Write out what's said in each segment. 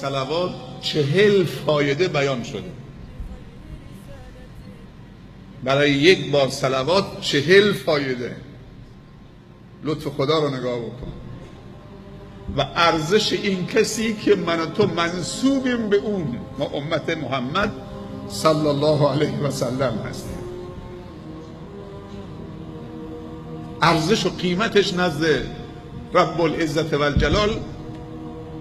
صلوات 40 فایده بیان شده. برای یک بار صلوات 40 فایده. لطف خدا رو نگاه بکن و ارزش این کسی که من و تو منسوبیم به اون، ما امت محمد صلی الله علیه و سلم هستیم. ارزش و قیمتش نزد رب العزت و الجلال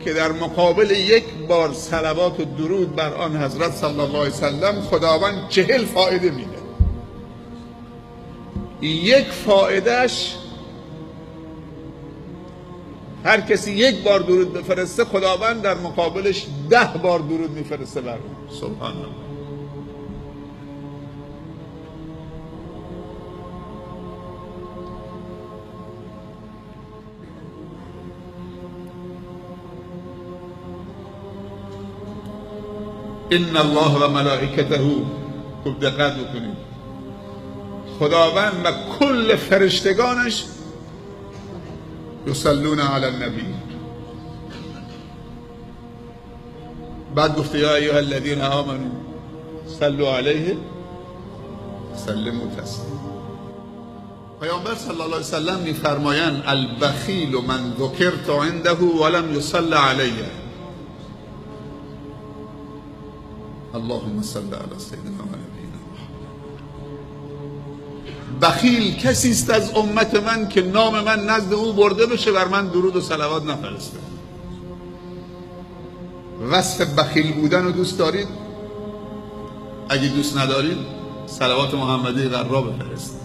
که در مقابل یک بار صلوات و درود بر آن حضرت صلی الله علیه و سلم خداوند 40 فایده میده. یک فایدهش هر کسی یک بار درود بفرسته خداوند در مقابلش 10 بار درود میفرسته بر اون. سبحان الله. ان الله و ملائکته، خوب دقت بکنید، خداوند و کل فرشتگانش یصلون علی النبی. بعد گفته یا ایها الذین آمنوا صلوا علیه سلموا تسلیما. پیامبر صلی الله علیه و سلم میفرمایند البخیل من ذکرت عنده ولم یصلی علیه. اللهم صل علی سیدنا و نبینا محمد. بخیل کسی است از امت من که نام من نزد او برده بشه بر من درود و صلوات نفرسته. وصف بخیل بودن رو دوست دارید؟ اگه دوست ندارید صلوات محمدی غرا بفرستید.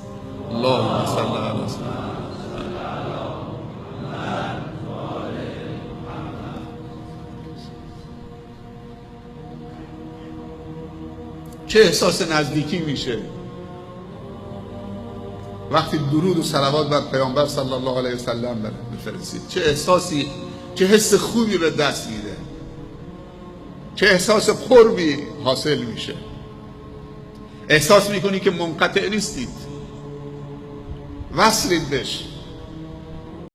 اللهم صل علی سیدنا. چه احساس نزدیکی میشه وقتی درود و صلوات بر پیامبر صلی الله علیه و سلم بفرستید. چه احساسی، چه حس خوبی به دست میده، چه احساس قربی حاصل میشه. احساس میکنی که منقطع نیستید، وصلید بهش.